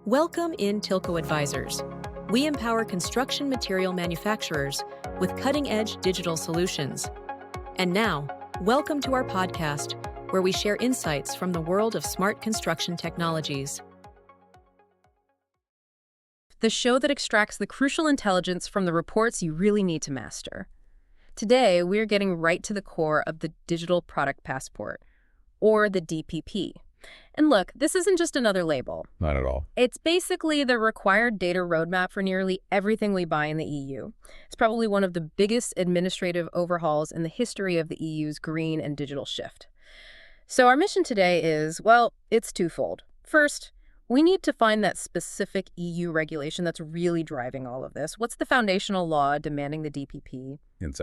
Welcome in Tilco Advisors. We empower construction material manufacturers with cutting-edge digital solutions. And now, welcome to our podcast, where we share insights from the world of smart construction technologies. The show that extracts the crucial intelligence from the reports you really need to master. Today, we're getting right to the core of the Digital Product Passport, or the DPP. And look, this isn't just another label. Not at all. It's basically the required data roadmap for nearly everything we buy in the EU. It's probably one of the biggest administrative overhauls in the history of the EU's green and digital shift. So our mission today is, well, it's twofold. First, we need to find that specific EU regulation that's really driving all of this. What's the foundational law demanding the DPP? And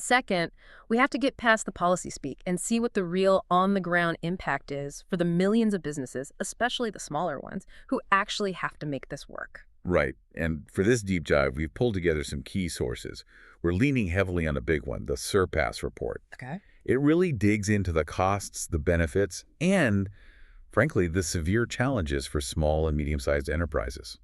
second, we have to get past the policy speak and see what the real on-the-ground impact is for the millions of businesses, especially the smaller ones, who actually have to make this work. Right. And for this deep dive, we've pulled together some key sources. We're leaning heavily on a big one, the Surpass report. Okay. It really digs into the costs, the benefits, and frankly, the severe challenges for small and medium-sized enterprises.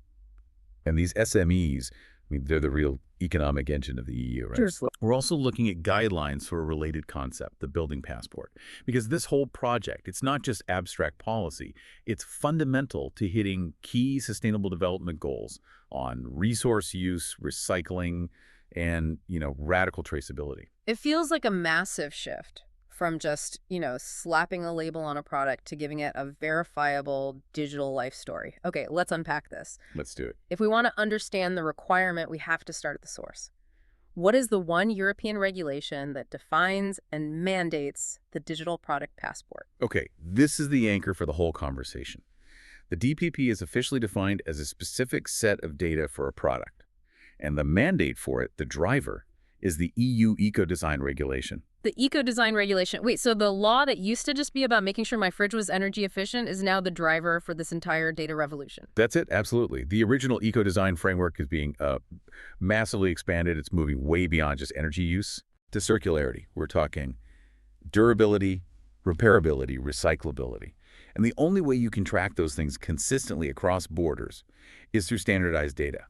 And these SMEs, they're the real economic engine of the EU, right? Sure. We're also looking at guidelines for a related concept, the building passport. Because this whole project, it's not just abstract policy. It's fundamental to hitting key sustainable development goals on resource use, recycling, and, radical traceability. It feels like a massive shift from just, slapping a label on a product to giving it a verifiable digital life story. Okay, let's unpack this. Let's do it. If we want to understand the requirement, we have to start at the source. What is the one European regulation that defines and mandates the digital product passport? Okay, this is the anchor for the whole conversation. The DPP is officially defined as a specific set of data for a product. And the mandate for it, the driver, is the EU Ecodesign Regulation. The Ecodesign Regulation. Wait, so the law that used to just be about making sure my fridge was energy efficient is now the driver for this entire data revolution? That's it, absolutely. The original eco-design framework is being massively expanded. It's moving way beyond just energy use to circularity. We're talking durability, repairability, recyclability. And the only way you can track those things consistently across borders is through standardized data.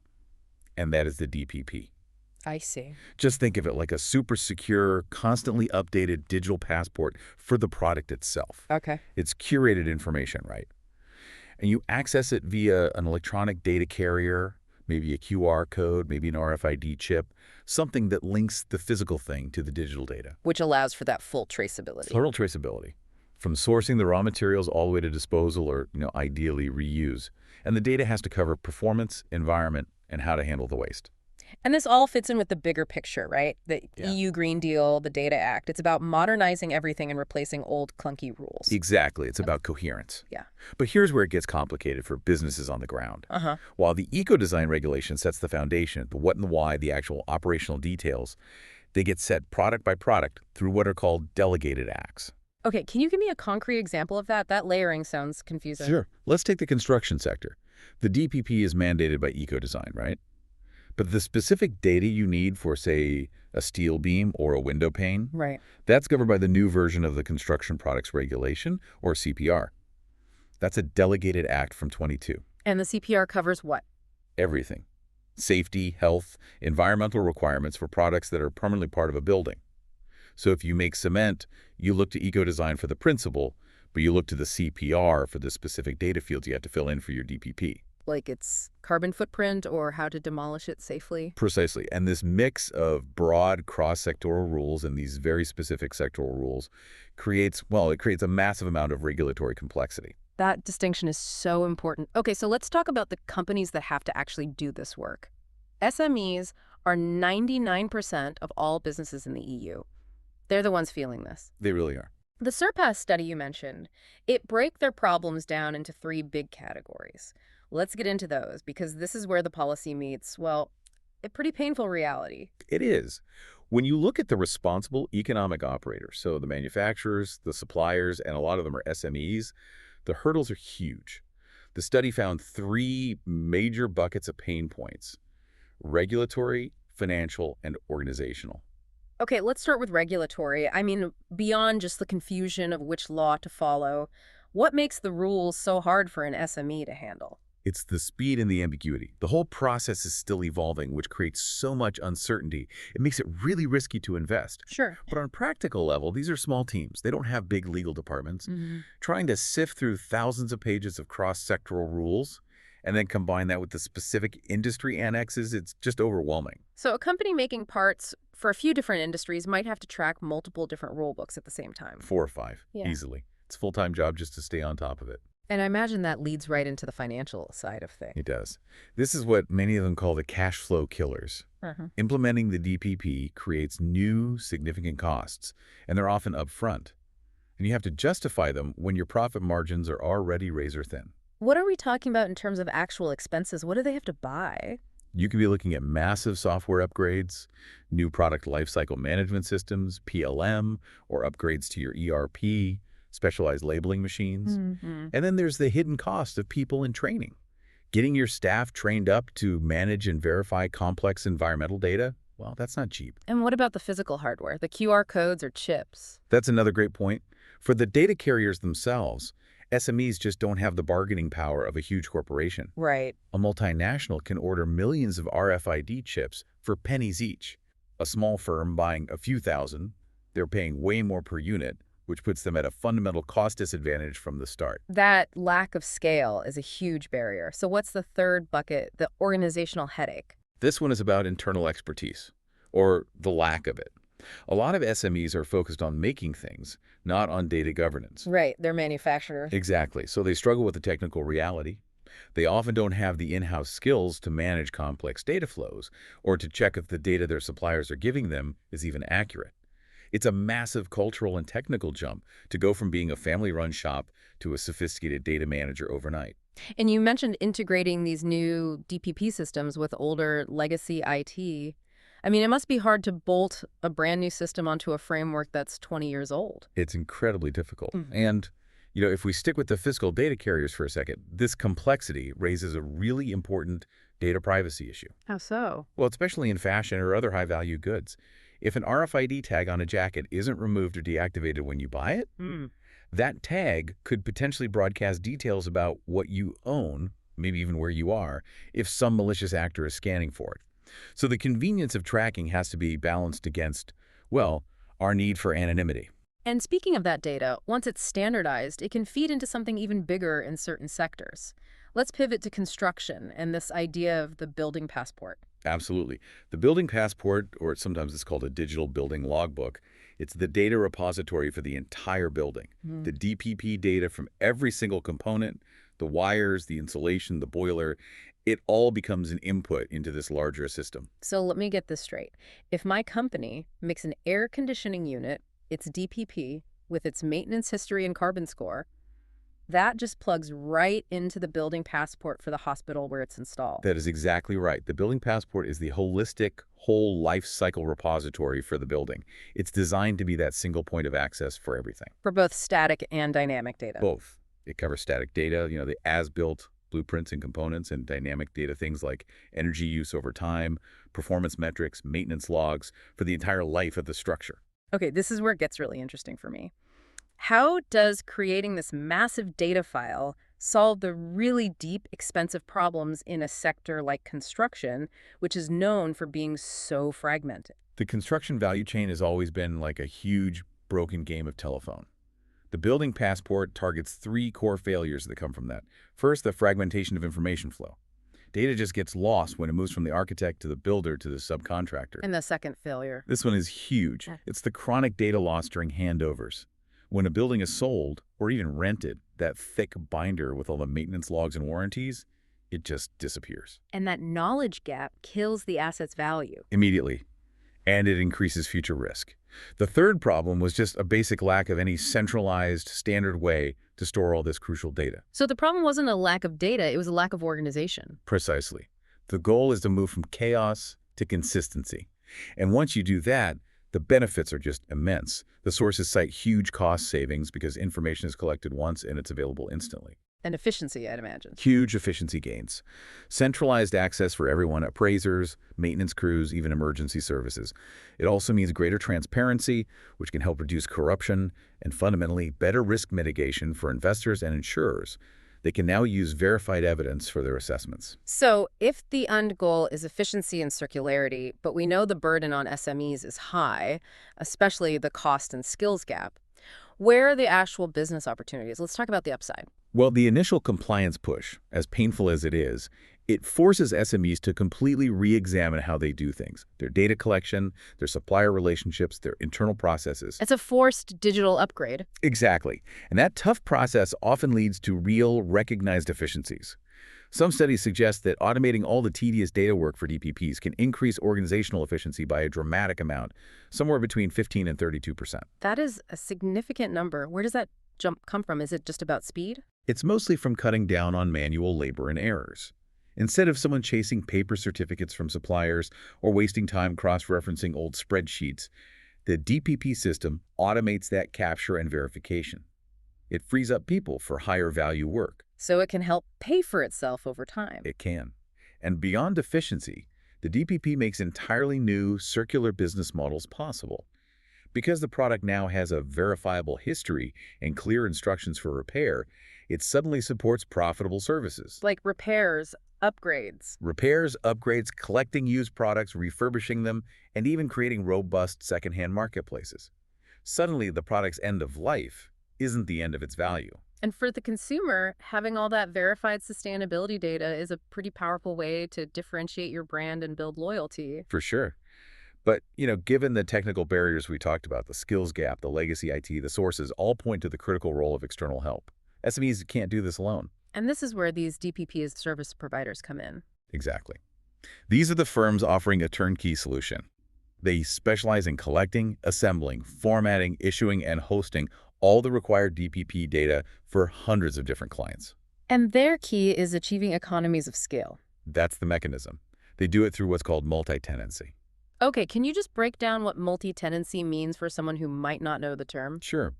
And that is the DPP. I see. Just think of it like a super secure, constantly updated digital passport for the product itself. Okay. It's curated information, right? And you access it via an electronic data carrier, maybe a QR code, maybe an RFID chip, something that links the physical thing to the digital data. Which allows for that full traceability. Total traceability. From sourcing the raw materials all the way to disposal or, ideally reuse. And the data has to cover performance, environment, and how to handle the waste. And this all fits in with the bigger picture, right? The EU Green Deal, the Data Act. It's about modernizing everything and replacing old clunky rules. Exactly. It's about coherence. Yeah. But here's where it gets complicated for businesses on the ground. While the Ecodesign Regulation sets the foundation, the what and the why, the actual operational details, they get set product by product through what are called delegated acts. Okay, can you give me a concrete example of that? That layering sounds confusing. Sure. Let's take the construction sector. The DPP is mandated by Ecodesign, right? But the specific data you need for, say, a steel beam or a window pane, right, that's governed by the new version of the Construction Products Regulation, or CPR. That's a delegated act from 22. And the CPR covers what? Everything. Safety, health, environmental requirements for products that are permanently part of a building. So if you make cement, you look to Ecodesign for the principle, but you look to the CPR for the specific data fields you have to fill in for your DPP. Like its carbon footprint or how to demolish it safely? Precisely. And this mix of broad cross-sectoral rules and these very specific sectoral rules creates a massive amount of regulatory complexity. That distinction is so important. Okay, so let's talk about the companies that have to actually do this work. SMEs are 99% of all businesses in the EU. They're the ones feeling this. They really are. The Surpass study you mentioned, it breaks their problems down into 3 big categories. Let's get into those, because this is where the policy meets, well, a pretty painful reality. It is. When you look at the responsible economic operators, so the manufacturers, the suppliers, and a lot of them are SMEs, the hurdles are huge. The study found 3 major buckets of pain points: regulatory, financial, and organizational. Okay, let's start with regulatory. I mean, beyond just the confusion of which law to follow, what makes the rules so hard for an SME to handle? It's the speed and the ambiguity. The whole process is still evolving, which creates so much uncertainty. It makes it really risky to invest. Sure. But on a practical level, these are small teams. They don't have big legal departments. Trying to sift through thousands of pages of cross-sectoral rules and then combine that with the specific industry annexes, it's just overwhelming. So a company making parts for a few different industries might have to track multiple different rule books at the same time. 4 or 5, Yeah. easily. It's a full-time job just to stay on top of it. And I imagine that leads right into the financial side of things. It does. This is what many of them call the cash flow killers. Implementing the DPP creates new, significant costs, and they're often upfront. And you have to justify them when your profit margins are already razor thin. What are we talking about in terms of actual expenses? What do they have to buy? You could be looking at massive software upgrades, new product lifecycle management systems, PLM, or upgrades to your ERP, specialized labeling machines. And then there's the hidden cost of people and training. Getting your staff trained up to manage and verify complex environmental data, well, that's not cheap. And what about the physical hardware, the QR codes or chips? That's another great point. For the data carriers themselves, SMEs just don't have the bargaining power of a huge corporation. Right. A multinational can order millions of RFID chips for pennies each. A small firm buying a few thousand, they're paying way more per unit, which puts them at a fundamental cost disadvantage from the start. That lack of scale is a huge barrier. So what's the third bucket, the organizational headache? This one is about internal expertise, or the lack of it. A lot of SMEs are focused on making things, not on data governance. Right, they're manufacturers. Exactly. So they struggle with the technical reality. They often don't have the in-house skills to manage complex data flows or to check if the data their suppliers are giving them is even accurate. It's a massive cultural and technical jump to go from being a family-run shop to a sophisticated data manager overnight. And you mentioned integrating these new DPP systems with older legacy IT. I mean, it must be hard to bolt a brand new system onto a framework that's 20 years old. It's incredibly difficult. And, if we stick with the physical data carriers for a second, this complexity raises a really important data privacy issue. How so? Well, especially in fashion or other high-value goods. If an RFID tag on a jacket isn't removed or deactivated when you buy it, that tag could potentially broadcast details about what you own, maybe even where you are, if some malicious actor is scanning for it. So the convenience of tracking has to be balanced against, well, our need for anonymity. And speaking of that data, once it's standardized, it can feed into something even bigger in certain sectors. Let's pivot to construction and this idea of the building passport. Absolutely. The building passport, or sometimes it's called a digital building logbook, it's the data repository for the entire building. The DPP data from every single component, the wires, the insulation, the boiler, it all becomes an input into this larger system. So let me get this straight. If my company makes an air conditioning unit, its DPP, with its maintenance history and carbon score, that just plugs right into the building passport for the hospital where it's installed. That is exactly right. The building passport is the holistic, whole life cycle repository for the building. It's designed to be that single point of access for everything. For both static and dynamic data. Both. It covers static data, the as-built blueprints and components, and dynamic data, things like energy use over time, performance metrics, maintenance logs, for the entire life of the structure. Okay, this is where it gets really interesting for me. How does creating this massive data file solve the really deep, expensive problems in a sector like construction, which is known for being so fragmented? The construction value chain has always been like a huge, broken game of telephone. The building passport targets 3 core failures that come from that. First, the fragmentation of information flow. Data just gets lost when it moves from the architect to the builder to the subcontractor. And the second failure. This one is huge. It's the chronic data loss during handovers. When a building is sold or even rented, that thick binder with all the maintenance logs and warranties, it just disappears. And that knowledge gap kills the asset's value. Immediately. And it increases future risk. The third problem was just a basic lack of any centralized, standard way to store all this crucial data. So the problem wasn't a lack of data, it was a lack of organization. Precisely. The goal is to move from chaos to consistency. And once you do that, the benefits are just immense. The sources cite huge cost savings because information is collected once and it's available instantly. And efficiency, I'd imagine. Huge efficiency gains. Centralized access for everyone, appraisers, maintenance crews, even emergency services. It also means greater transparency, which can help reduce corruption, and fundamentally better risk mitigation for investors and insurers. They can now use verified evidence for their assessments. So if the end goal is efficiency and circularity, but we know the burden on SMEs is high, especially the cost and skills gap, where are the actual business opportunities? Let's talk about the upside. Well, the initial compliance push, as painful as it is, it forces SMEs to completely re-examine how they do things, their data collection, their supplier relationships, their internal processes. It's a forced digital upgrade. Exactly. And that tough process often leads to real, recognized efficiencies. Some studies suggest that automating all the tedious data work for DPPs can increase organizational efficiency by a dramatic amount, somewhere between 15 and 32%. That is a significant number. Where does that jump come from? Is it just about speed? It's mostly from cutting down on manual labor and errors. Instead of someone chasing paper certificates from suppliers or wasting time cross-referencing old spreadsheets, the DPP system automates that capture and verification. It frees up people for higher value work. So it can help pay for itself over time. It can. And beyond efficiency, the DPP makes entirely new circular business models possible. Because the product now has a verifiable history and clear instructions for repair, it suddenly supports profitable services. Like repairs, upgrades. Repairs, upgrades, collecting used products, refurbishing them, and even creating robust secondhand marketplaces. Suddenly, the product's end of life isn't the end of its value. And for the consumer, having all that verified sustainability data is a pretty powerful way to differentiate your brand and build loyalty. For sure. But, given the technical barriers we talked about, the skills gap, the legacy IT, the sources, all point to the critical role of external help. SMEs can't do this alone. And this is where these DPP as service providers come in. Exactly. These are the firms offering a turnkey solution. They specialize in collecting, assembling, formatting, issuing, and hosting all the required DPP data for hundreds of different clients. And their key is achieving economies of scale. That's the mechanism. They do it through what's called multi-tenancy. Okay, can you just break down what multi-tenancy means for someone who might not know the term? Sure.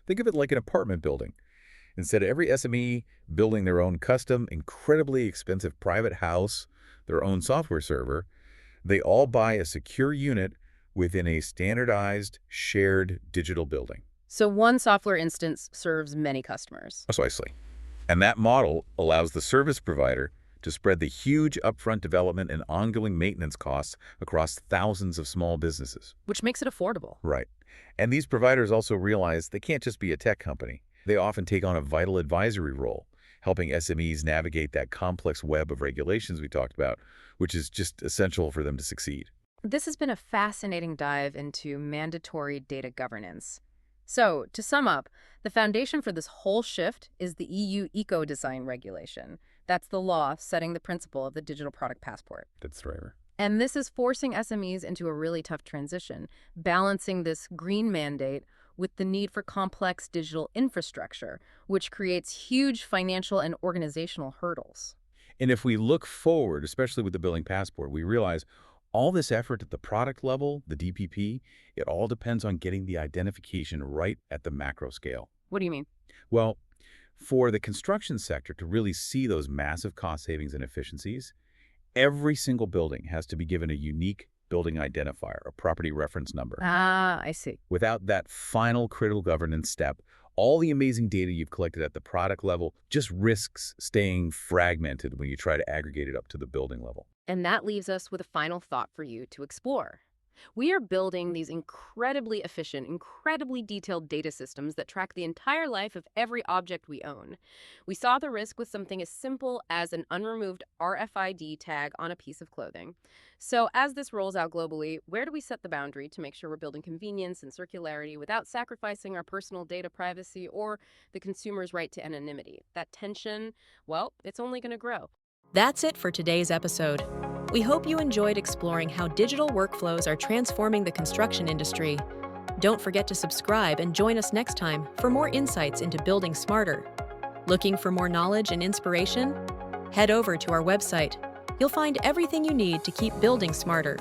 Think of it like an apartment building. Instead of every SME building their own custom, incredibly expensive private house, their own software server, they all buy a secure unit within a standardized, shared digital building. So one software instance serves many customers. Precisely. And that model allows the service provider to spread the huge upfront development and ongoing maintenance costs across thousands of small businesses. Which makes it affordable. Right. And these providers also realize they can't just be a tech company. They often take on a vital advisory role, helping SMEs navigate that complex web of regulations we talked about, which is just essential for them to succeed. This has been a fascinating dive into mandatory data governance. So, to sum up, the foundation for this whole shift is the EU Ecodesign Regulation. That's the law setting the principle of the digital product passport. That's the driver. And this is forcing SMEs into a really tough transition, balancing this green mandate with the need for complex digital infrastructure, which creates huge financial and organizational hurdles. And if we look forward, especially with the billing passport, we realize all this effort at the product level, the DPP, it all depends on getting the identification right at the macro scale. What do you mean? Well, for the construction sector to really see those massive cost savings and efficiencies, every single building has to be given a unique building identifier, a property reference number. Ah, I see. Without that final critical governance step, all the amazing data you've collected at the product level just risks staying fragmented when you try to aggregate it up to the building level. And that leaves us with a final thought for you to explore. We are building these incredibly efficient, incredibly detailed data systems that track the entire life of every object we own. We saw the risk with something as simple as an unremoved RFID tag on a piece of clothing. So as this rolls out globally, where do we set the boundary to make sure we're building convenience and circularity without sacrificing our personal data privacy or the consumer's right to anonymity? That tension, well, it's only going to grow. That's it for today's episode. We hope you enjoyed exploring how digital workflows are transforming the construction industry. Don't forget to subscribe and join us next time for more insights into building smarter. Looking for more knowledge and inspiration? Head over to our website. You'll find everything you need to keep building smarter.